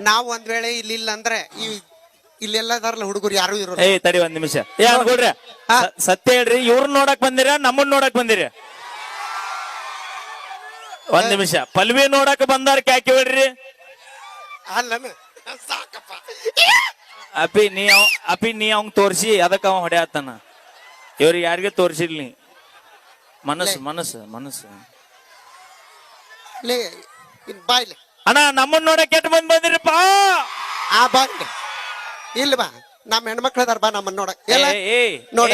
ನಾವ್ ಒಂದ್ ವೇಳೆ ಇಲ್ಲಿಲ್ಲ ಅಂದ್ರೆ ಇಲ್ಲೆಲ್ಲ ಇದಾರಲ್ಲ ಹುಡುಗರು ಯಾರು ಇರೋ. ಏಯ್ ತಡಿ ಒಂದ್ ನಿಮಿಷ. ಏ ಅನ್ಕೊಡ್ರಿ ಸತ್ಯ ಹೇಳ್ರಿ, ಇವ್ರನ್ನ ನೋಡಕ್ ಬಂದಿರ ನಮ್ಮನ್ ನೋಡಕ್ ಬಂದಿರಿ? ಒಂದ್ ನಿಮಿಷ. ಪಲ್ವಿ ನೋಡಕ್ ಬಂದಾರ ಕ್ಯಾಕಿ ಹೊಡ್ರಿ. ಅಲ್ಲನ ಸಾಕಪ್ಪ. ಅಪಿ ನೀ ಅವಂಗ್ ತೋರ್ಸಿ ಅದಕ್ಕ ಅವ ಹೊಡೆಯತ್ತಾನ. ಇವ್ರಿಗೆ ಯಾರಿಗೆ ತೋರ್ಸಿರ್ಲಿ. ಮನಸ್ಸು ಮನಸ್ಸು ಮನಸ್ಸು ಬಾಯ್ಲಿ ಅಣ್ಣ ನಮ್ಮನ್ ನೋಡಕ್ ಕೆಟ್ಟ ಬಂದಿರಪ್ಪ. ಆ ಬಾಯ್ಲಿ ಇಲ್ಲ ಬಾ, ನಮ್ಮ ಹೆಣ್ಮಕ್ಳು ಅದಾರ ಬಾ ನಮ್ಮನ್ನ ನೋಡಕ್. ನೋಡ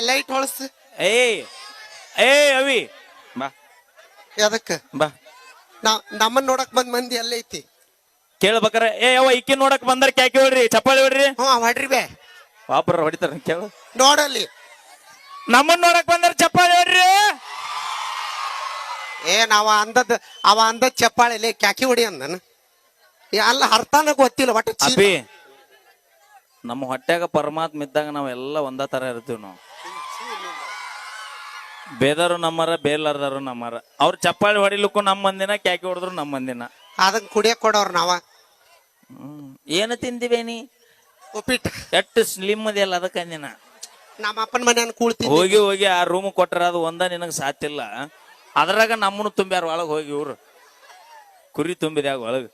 ಲೈಟ್ ಹೊಳಸ್. ಅವಿ ಬಾ. ಅದಕ್ಕ ಬಾ ನಮ್ಮನ್ನ ನೋಡಕ್ ಬಂದ್ ಮಂದಿ ಅಲ್ಲೇ ಐತಿ ಕೇಳ್ಬೇಕಾರ. ಅವ ಇಕ್ಕಿ ನೋಡಕ್ ಬಂದಾರ ಕ್ಯಾಕಿ ಹೊಡ್ರಿ, ಚಪ್ಪಾಳಿ ಹೊಡ್ರಿ. ಹೊಡ್ರಿ ಬೇ. ವಾಪರ ಹೊಡಿತಾರ ಕೇಳು. ನೋಡಲ್ಲಿ ನಮ್ಮನ್ ನೋಡಕ್ ಬಂದಾರ ಚಪ್ಪಾಳಿ ಹೊಡ್ರಿ. ಅವ ಅಂದದ್ ಚಪ್ಪಾಳಿ ಕ್ಯಾಕಿ ಹೊಡಿ ಅಂದನ. ಅಲ್ಲ ಅರ್ಥನ ಗೊತ್ತಿಲ್ಲ ಒಟ್ಟ. ಅಪಿ ನಮ್ಮ ಹೊಟ್ಯಾಗ ಪರಮಾತ್ಮ ಇದ್ದಾಗ ನಾವೆಲ್ಲ ಒಂದ ತರ ಇರ್ತೀವಿ. ನಾವು ಬೇದಾರು ನಮ್ಮರ ಬೇಲಾರ್ದಾರು ನಮ್ಮರ. ಅವ್ರ ಚಪ್ಪಾಳಿ ಹೊಡಿಲಿಕ್ಕೂ ನಮ್ಮ ಮಂದಿನ, ಕ್ಯಾಕಿ ಹೊಡೆದ್ರು ನಮ್ಮ ಮಂದಿನ. ಅದನ್ನ ಕುಡಿಯಕ್ ಕೊಡವ್ರ ನಾವ. ಏನು ತಿಂದಿವೇನಿ? ಉಪ್ಪಿಟ್ಟು. ಎಷ್ಟು ಸ್ಲಿಮ್ ಅದೆಲ್ಲ ಅದಕ್ಕೆ ಅಂದಿನ. ನಮ್ಮ ಅಪ್ಪನ ಮನೆಯನ್ನ ಕೂಳ್ತಿ ಹೋಗಿ ಹೋಗಿ ಆ ರೂಮ್ ಕೊಟ್ರ ಅದು ಒಂದ ನಿನಗ್ ಸಾತಿಲ್ಲ. ಅದ್ರಾಗ ನಮ್ಮನ್ನು ತುಂಬ್ಯಾರ ಒಳಗ್ ಹೋಗಿ. ಇವ್ರು ಕುರಿ ತುಂಬಿದ್ಯಾಗ ಒಳಗ್.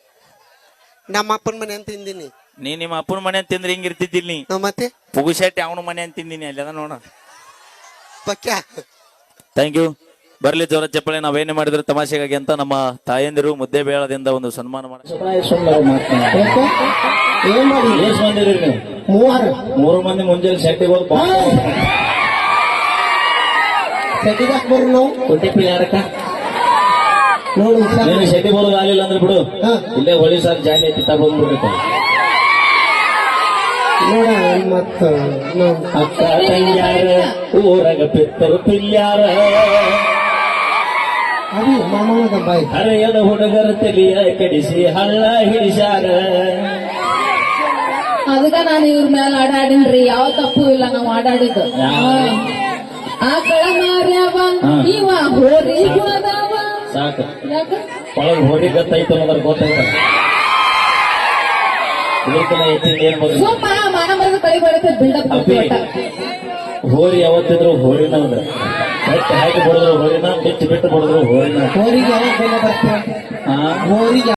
ನಮ್ಮ ಅಪ್ಪನ ಮನೆ ಅಂತ ತಿಂದಿನಿ. ನೀ ನಿಮ್ಮ ಅಪ್ಪನ ಮನೆ ಅಂತ ತಿಂದ್ರೆ ಹಿಂಗ ಇರ್ತಿದ್ದಿಲ್. ನೀ ಮತ್ತೆ ಪುಗುಶೆಟ್ಟಿ ಅವನ ಮನೆ ಅಂತ ತಿಂದಿನಿ ಅಲ್ಲಿ ಅದ ನೋಡ. ಪಕ್ಯ. Thank you. ಬರ್ಲಿ ಜೋರ ಚಪ್ಪಳೆ. ನಾವೇನೇ ಮಾಡಿದ್ರು ತಮಾಷೆಗಾಗಿ ಅಂತ ನಮ್ಮ ತಾಯಂದಿರು ಮುದ್ದೆ ಬೇಳದಿಂದ ಒಂದು ಸನ್ಮಾನ ಮಾಡಿ. ಮೂರು ಮಂದಿ ಮುಂಜಾನೆ ಶೆಟ್ಟಿಗೆ ಹೋಗಿ ನೀನು ಶೆಟ್ಟಿ ಬರೋದು ಆಗ್ಲಿಲ್ಲ ಅಂದ್ರೆ ಬಿಡು, ಇಲ್ಲೇ ಹೊಳಿ ಸಾರ್ ಜಾಲಿ ಐತಿ ತಗೊಂಡ್ಬಿಡ್ಬೇಕು. ಅಕ್ಕ ತಂಗ್ಯಾರ ಊರಾಗ ಪಿತ್ತರು ಪಿಲ್ಯಾರ, ಹರೆಯದ ಹುಡುಗರ ತಲಿಯ ಕಡಿಸಿ ಹಳ್ಳ ಹಿಡಿಸ್ಯಾರ. ಅದಕ್ಕ ನಾನು ಇವ್ರ ಮೇಲೆ ಆಡಾಡಿನ್ರಿ. ಯಾವ ತಪ್ಪು ಇಲ್ಲ ನಾವು ಆಡಾಡಿದ್ದು. ಆಕಳ ಮಾರ್ಯಾವ ಇವ ಹೋರಿ ಗುಣದವ. ಸಾಕು ಒಳಗ್ ಹೋರಿ ಗತ್ತೈತ ಅನ್ನೋದ್ರ ಗೊತ್ತೈತ. ಸುಮ್ಮ ಮಾನ ಬರೆದು ಕೈ ಬರುತ್ತೆ ಬಿಲ್ಡಪ್. ಹೋರಿ ಯಾವತ್ತಿದ್ರು ಹೋರಿನ ಹಾಕಿ ಬಿಡಿದ್ರು ಹೋರಿನ, ಬಿಟ್ಟು ಬಿಟ್ಟು ಬಿಡಿದ್ರು ಹೋರಿನ. ಹೋರಿಗೆ